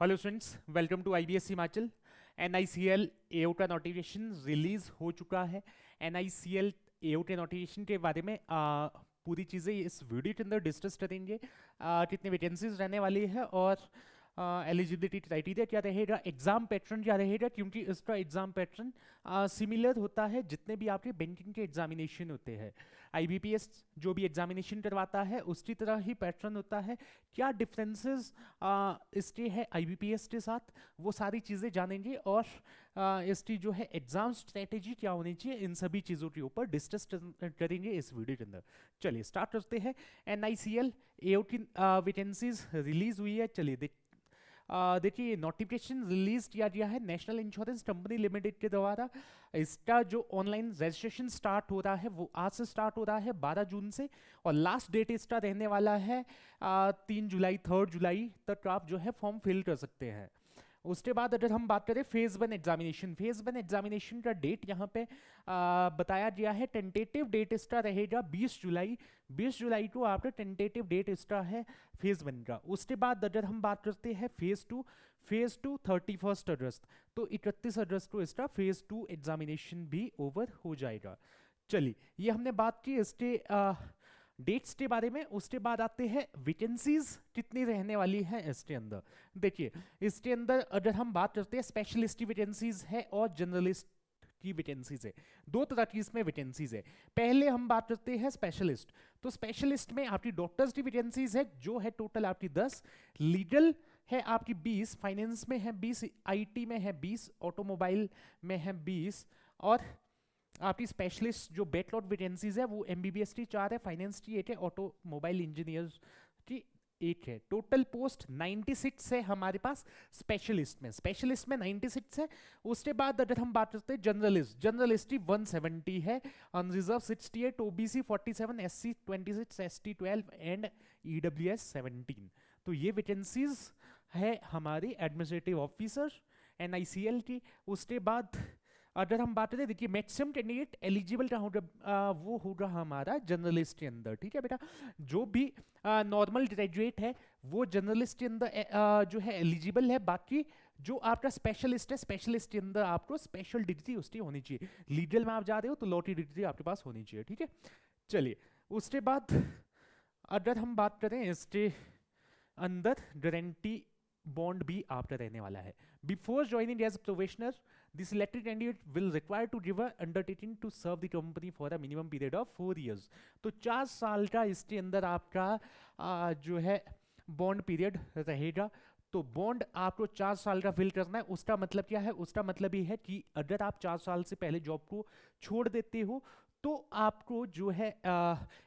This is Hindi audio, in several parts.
Hello students, welcome to IBS Himachal. NICL AO का नोटिफिकेशन रिलीज हो चुका है। एनआईसीएल एओ के नोटिफिकेशन के बारे में पूरी चीज़ें इस वीडियो के अंदर डिस्कस करेंगे। कितने वैकेंसीज रहने वाली है और एलिजिबिलिटी क्राइटेरिया क्या रहेगा, एग्जाम पैटर्न क्या रहेगा, क्योंकि इसका एग्जाम पैटर्न सिमिलर होता है जितने भी आपके बैंकिंग के एग्जामिनेशन होते हैं। आईबीपीएस जो भी एग्जामिनेशन करवाता है उसकी तरह ही पैटर्न होता है। क्या डिफरेंसेस इसके है आईबीपीएस के साथ, वो सारी चीज़ें जानेंगे। और इसकी जो है एग्जाम स्ट्रेटेजी क्या होनी चाहिए, इन सभी चीज़ों के ऊपर डिस्कस करेंगे इस वीडियो के अंदर। चलिए स्टार्ट करते हैं। एनआईसीएल एओ की वैकेंसीज रिलीज हुई है। चलिए देखिए, नोटिफिकेशन रिलीज किया गया है नेशनल इंश्योरेंस कंपनी लिमिटेड के द्वारा। इसका जो ऑनलाइन रजिस्ट्रेशन स्टार्ट हो रहा है वो आज से स्टार्ट हो रहा है 12 जून से, और लास्ट डेट इसका रहने वाला है 3 जुलाई 3 जुलाई तक आप जो है फॉर्म फिल कर सकते हैं। उसके बाद अगर हम बात करें फेज वन एग्जामिनेशन का डेट यहाँ पे बताया गया है। टेंटेटिव डेट इसका रहेगा 20 जुलाई। 20 जुलाई को आपका टेंटेटिव डेट इसका है फेज वन का। उसके बाद अगर हम बात करते हैं फेज टू 31 अगस्त, तो 31 अगस्त को इसका फेज टू एग्जामिनेशन भी ओवर हो जाएगा। चलिए, ये हमने बात की इसके डेट्स के बारे में। उसके बाद आते हैं वैकेंसीज कितनी रहने वाली है इसके अंदर। देखिए, इसके अंदर अगर हम बात करते हैं स्पेशलिस्ट की वैकेंसीज है और जनरलिस्ट की वैकेंसीज है। दो तरह की इसमें वैकेंसीज है। पहले हम बात करते हैं स्पेशलिस्ट। तो स्पेशलिस्ट में आपकी डॉक्टर्स की वैकेंसीज है जो है टोटल आपकी 10, लीगल है आपकी 20, फाइनेंस में है 20, आईटी में है 20, ऑटोमोबाइल में है 20, और आपकी स्पेशलिस्ट जो बैकलॉग वैकेंसीज है वो एमबीबीएस की 4 है, फाइनेंस की 8 है, ऑटोमोबाइल इंजीनियर की 1 है। टोटल पोस्ट 96 है हमारे पास स्पेशलिस्ट में 96 है। उसके बाद अगर हम बात करते हैं जनरलिस्ट की 170 है, unreserved 68, OBC 47, SC 26, ST 12 and EWS 17। तो ये वैकेंसीज है हमारी एडमिनिस्ट्रेटिव ऑफिसर एनआईसीएल की। उसके बाद अगर हम बात करें, देखिए मैक्सिमम कैंडिडेट एलिजिबल का होगा वो होगा हमारा जर्नलिस्ट के अंदर। ठीक है बेटा, जो भी नॉर्मल ग्रेजुएट है वो जर्नलिस्ट के अंदर जो है एलिजिबल है। बाकी जो आपका स्पेशलिस्ट है, स्पेशलिस्ट के अंदर आपको स्पेशल डिग्री उसकी होनी चाहिए। लीगल में आप जा रहे हो तो लॉ की डिग्री आपके पास होनी चाहिए। ठीक है, चलिए उसके बाद अगर हम बात करें इसके अंदर गारंटी बॉन्ड भी आपका रहने वाला है। Before joining as professional, the selected candidate will require to give a undertaking to serve the company for a minimum period of 4 years। तो 4 साल का इसके अंदर आपका जो है बॉन्ड पीरियड रहेगा। तो बॉन्ड आपको 4 साल का फिल करना है। उसका मतलब क्या है? उसका मतलब ये है कि अगर आप 4 साल से पहले जॉब को छोड़ देते हो तो आपको जो है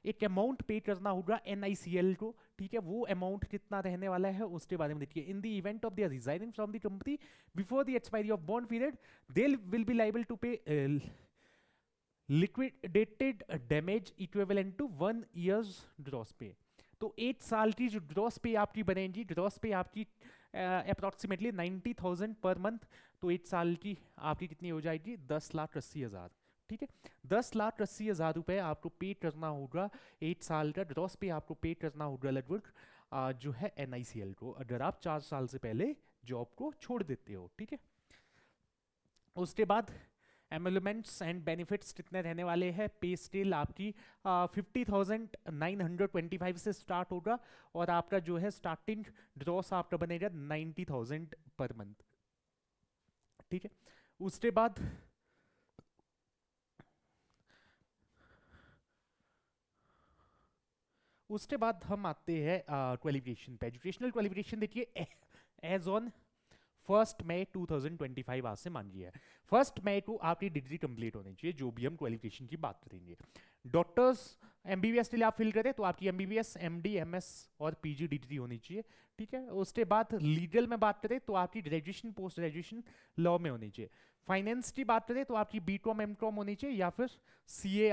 एक अमाउंट पे करना होगा एनआईसीएल को। ठीक है, वो अमाउंट कितना रहने वाला है उसके बारे में देखिए। In the event of their resigning from the company before the expiry of bond period, they will be liable to pay liquidated damage equivalent to 1 year's gross pay. तो 8 साल की जो ग्रॉस पे आपकी बनेगी, ग्रॉस पे आपकी अप्रॉक्सीमेटली 90,000 पर मंथ। तो 8 साल की आपकी कितनी हो जाएगी? 10,80,000। ठीक है, 10,80,000 रुपए आपको पे करना होगा 8 साल का ग्रॉस पे आपको पे करना होगा लगभग जो है एनआईसीएल को, अगर आप 4 साल से पहले जॉब को छोड़ देते हो। ठीक है, उसके बाद एमोलमेंट्स एंड बेनिफिट्स कितने रहने वाले हैं? पे स्केल आपकी 50,925 से स्टार्ट होगा और आपका जो है स्टार्टिंग ग्रॉस आपका बनेगा 90,000 पर मंथ। ठीक है, उसके बाद हम आते हैं क्वालिफिकेशन पे। एजुकेशनल क्वालिफिकेशन देखिए, एज ऑन 1 मई 2025 आज से मानिए 1 मई को आपकी डिग्री कंप्लीट होनी चाहिए, जो भी हम क्वालिफिकेशन की बात करेंगे। डॉक्टर्स एमबीबीएस के लिए आप फिल करें तो आपकी एमबीबीएस, एमडी, एमएस और पीजी डिग्री होनी चाहिए। ठीक है, उसके बाद लीगल में बात करें तो आपकी ग्रेजुएशन, पोस्ट ग्रेजुएशन लॉ में होनी चाहिए। फाइनेंस की बात करें तो आपकी बीकॉम, एमकॉम होनी चाहिए, या फिर सीए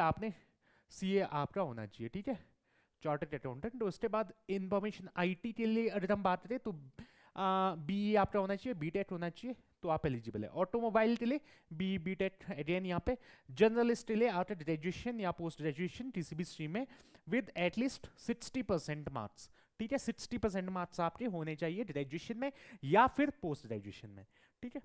आपका होना चाहिए। ठीक है, चार्टर्ड अकाउंटेंट। उसके बाद इंफॉर्मेशन आईटी के लिए अगर हम बात करें तो बीई आपका होना चाहिए, बीटेक होना चाहिए, तो आप एलिजिबल है। ऑटोमोबाइल के लिए बी बीटेक अगेन यहाँ पे। जर्नलिस्ट के लिए आफ्टर ग्रेजुएशन या पोस्ट ग्रेजुएशन किसी भी स्ट्रीम में विद एटलीस्ट 60% मार्क्स। ठीक है, 60% मार्क्स आपके होने चाहिए ग्रेजुएशन में या फिर पोस्ट ग्रेजुएशन में। ठीक है,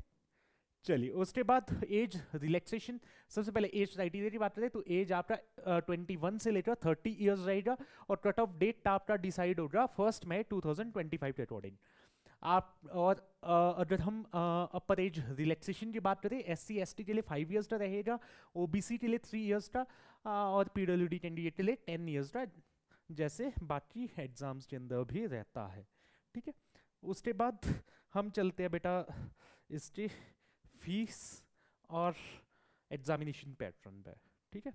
चलिए उसके बाद एज रिलैक्सेशन। सबसे पहले एज क्राइटेरिया की बात करें तो एज आपका 21 से लेकर 30 इयर्स रहेगा और कट ऑफ डेट आपका डिसाइड होगा 1 मई 2025 के अकॉर्डिंग। आप और अगर हम अपर एज रिलैक्सेशन की बात करें, SC ST के लिए 5 इयर्स का रहेगा, OBC के लिए 3 इयर्स का और PWD कैंडिडेट के लिए 10 इयर्स का, जैसे बाकी एग्जाम्स के अंदर भी रहता है। ठीक है, उसके बाद हम चलते हैं बेटा इसके फीस और एग्जामिनेशन पैटर्न पे। ठीक है,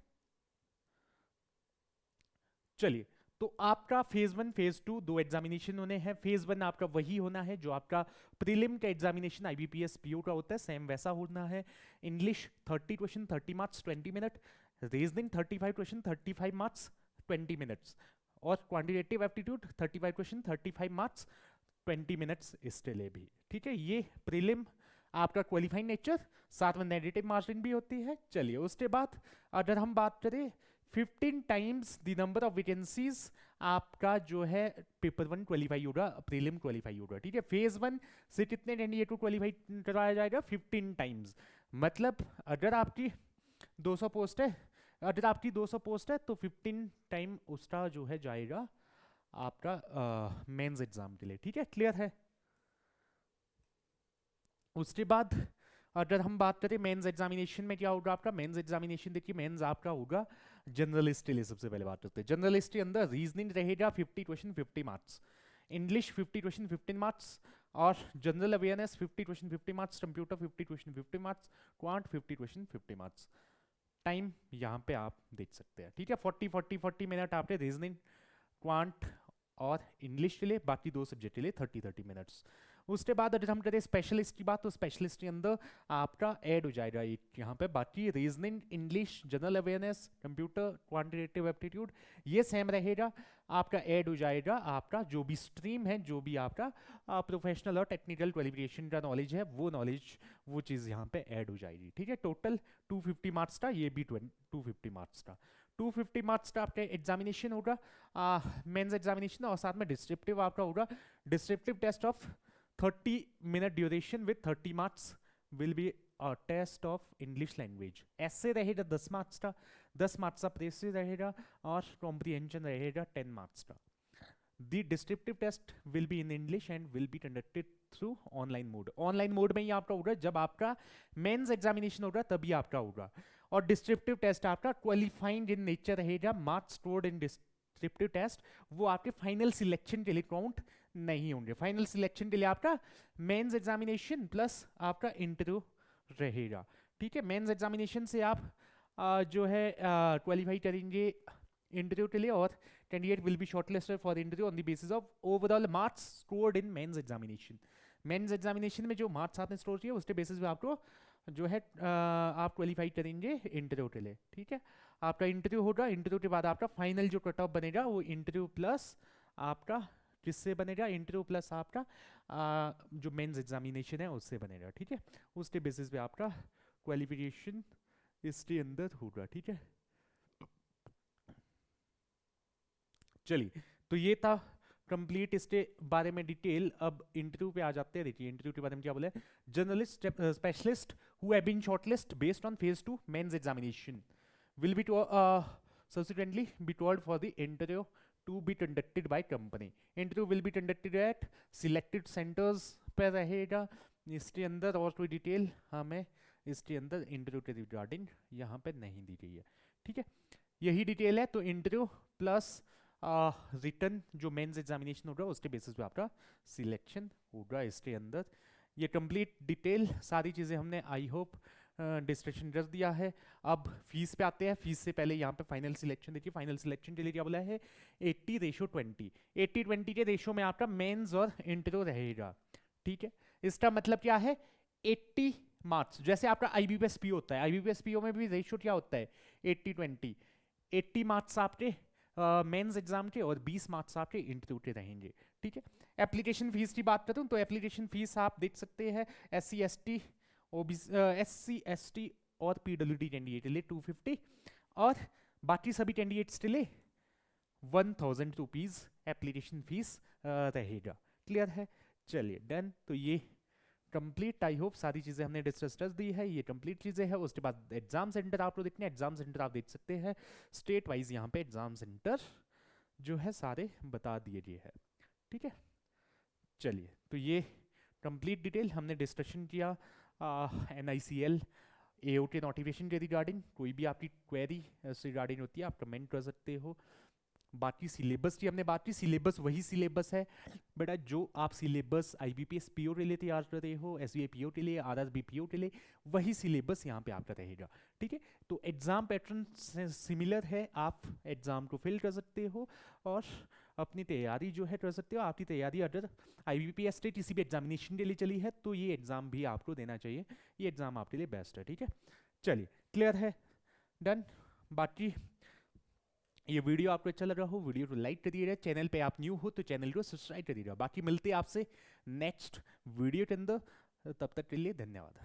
चलिए तो आपका फेज 1 फेज 2 दो एग्जामिनेशन होने हैं। फेज 1 आपका वही होना है जो आपका प्रीलिम का एग्जामिनेशन IBPS PO का होता है, सेम वैसा होना है। English 30 question 30 marks 20 minute, reasoning 35 question 35 marks 20 minutes, और quantitative aptitude 35 question 35 marks 20 minutes इसके लिए भी। ठीक है, ये प्रीलिम आपका क्वालिफाइंग नेचर, साथ में नेगेटिव मार्जिन भी होती है। चलिए उसके बाद अगर हम बात करें 15 times the number of vacancies आपका जो है पेपर 1 क्वालिफाई होगा, प्रीलिम क्वालिफाई होगा। ठीक है, फेज 1 से कितने कैंडिडेट को क्वालिफाई करवाया जाएगा? 15 टाइम्स। मतलब अगर आपकी 200 पोस्ट है, अगर आपकी 200 पोस्ट है तो 15 टाइम उसका जो है जाएगा आपका मेंस एग्जाम के लिए। ठीक है, क्लियर है? उसके बाद अगर हम बात करें मेंस एग्जामिनेशन में क्या होगा आपका? मेंस एग्जामिनेशन देखिए, मेंस आपका होगा जनरलिस्ट के लिए। सबसे पहले बात करते हैं जनरलिस्ट के अंदर रीजनिंग रहेगा 50 question 50 marks, English 50 question 15 marks, और general awareness 50 question 50 marks, computer 50 question 50 marks, quant 50 question 50 marks. Time यहाँ पे आप देख सकते हैं। ठीक है, 40 मिनट आपके रीजनिंग, क्वांट और इंग्लिश के लिए, बाकी दो सब्जेक्ट के लिए 30 मिनट्स। उसके बाद अगर हम करें स्पेशलिस्ट की बात तो स्पेशलिस्ट के अंदर आपका ऐड हो जाएगा एक यहाँ पे, बाकी reasoning, English, general awareness, computer, quantitative aptitude ये सेम रहेगा। आपका ऐड हो जाएगा आपका जो भी स्ट्रीम है, जो भी आपका प्रोफेशनल और टेक्निकल क्वालिफिकेशन का नॉलेज है, वो नॉलेज वो चीज़ यहाँ पे ऐड हो जाएगी। ठीक है, टोटल 250 मार्क्स का, ये भी 250 मार्क्स का, 250 मार्क्स का आपका एग्जामिनेशन होगा, मेंस एग्जामिनेशन, और साथ में डिस्क्रिप्टिव आपका होगा। Descriptive test of 30 minute duration with 30 marks will be a test of English language. ऐसे रहेगा 10 मार्क्स का, 10 मार्क्स का प्रेस रहेगा, और कॉम्प्रिहेंशन रहेगा 10 मार्क्स का। The descriptive test will be in English and will be conducted through online mode. Online mode में ही आपका होगा, जब आपका मेंस एग्जामिनेशन होगा तभी आपका होगा। और डिस्क्रिप्टिव टेस्ट आपका क्वालिफाइंग इन नेचर रहेगा, marks scored in descriptive test वो आपके फाइनल सिलेक्शन के लिए काउंट नहीं होंगे। फाइनल सिलेक्शन के लिए आपका मेंस एग्जामिनेशन प्लस आपका इंटरव्यू रहेगा। ठीक है, मेंस एग्जामिनेशन से आप जो है क्वालिफाई करेंगे इंटरव्यू के लिए, और candidate will be shortlisted for interview on the basis of overall marks scored in mains examination. Mains examination में जो मार्क्स आपने स्कोर किए उसके बेसिस पे आपको जो है आप क्वालिफाई करेंगे इंटरव्यू के लिए। ठीक है, आपका इंटरव्यू होगा, इंटरव्यू के बाद आपका फाइनल जो कट ऑफ बनेगा वो इंटरव्यू प्लस आपका किससे बनेगा? इंटरव्यू प्लस आपका जो मेंस एग्जामिनेशन है उससे बनेगा। ठीक है, उसके बेसिस पे आपका क्वालिफिकेशन इसके अंदर होगा। ठीक है, चलिए तो ये था कंप्लीट इसके बारे में डिटेल। अब इंटरव्यू पे आ जाते हैं। देखिए इंटरव्यू के बारे में क्या बोला है, journalist specialist who have been shortlist based on phase 2 mains examination will be subsequently be told for the interview to be conducted by company. Interview will be conducted at selected centers पे रहेगा। इसके अंदर और कोई डिटेल हमें इसके अंदर इंटरव्यू के रिगार्डिंग यहाँ पे नहीं दी गई है। ठीक है, यही डिटेल है। तो इंटरव्यू प्लस रिटर्न जो मेंस एग्जामिनेशन होगा उसके बेसिस पे आपका सिलेक्शन होगा इसके अंदर। ये कंप्लीट डिटेल सारी चीज़ें हमने आई होप डिस्कशन कर दिया है। अब फीस पे आते हैं। फीस से पहले यहाँ पे फाइनल सिलेक्शन देखिए, फाइनल सिलेक्शन के लिए क्या बोला है 80:20, 80:20 के रेशो में आपका मेंस और इंटरव्यू रहेगा। ठीक है, इसका मतलब क्या है 80 मार्क्स, जैसे आपका IBPS PO होता है, IBPS PO में भी रेशो क्या होता है 80:20, 80 मार्क्स आपके मेंस एग्जाम के और 20 मार्क्स आपके इंटरव्यू के रहेंगे। ठीक है, एप्लीकेशन फीस की बात करूं तो एप्लीकेशन फीस आप देख सकते हैं SC ST SC ST और PWD कैंडिडेट के लिए 250, और बाकी सभी कैंडिडेट्स के लिए 1000 रुपीज़ एप्लीकेशन फीस रहेगा। क्लियर है? चलिए डन। तो ये कंप्लीट, आई होप सारी चीज़ें हमने डिस्कस कर दी है, ये कंप्लीट चीज़ें हैं। उसके बाद एग्जाम सेंटर आपको देखने, एग्जाम सेंटर आप देख सकते हैं स्टेट वाइज यहाँ पे एग्जाम सेंटर जो है सारे बता दिए गए हैं। ठीक है, चलिए तो ये कंप्लीट डिटेल हमने डिस्कशन किया NICL AOT नोटिफिकेशन के रिगार्डिंग। कोई भी आपकी क्वेरी रिगार्डिंग होती है आप कमेंट कर सकते हो। बाकी सिलेबस की हमने बात की, सिलेबस वही सिलेबस है बेटा जो आप सिलेबस IBPS PO के लिए तैयार कर रहे हो, SBI PO के लिए, RRB PO के लिए, वही सिलेबस यहाँ पे आपका रहेगा। ठीक है, तो एग्जाम पैटर्न सिमिलर है, आप एग्जाम को फिल कर सकते हो और अपनी तैयारी जो है कर सकते हो। आपकी तैयारी अगर IBPS के किसी भी एग्जामिनेशन के लिए चली है तो ये एग्जाम भी आपको देना चाहिए, ये एग्जाम आपके लिए बेस्ट है। ठीक है, चलिए क्लियर है, डन। बाकी ये वीडियो आपको अच्छा लग रहा हो, वीडियो को लाइक करिएगा, चैनल पे आप न्यू हो तो चैनल को सब्सक्राइब करिएगा। बाकी मिलते हैं आपसे नेक्स्ट वीडियो के अंदर, तब तक के लिए धन्यवाद।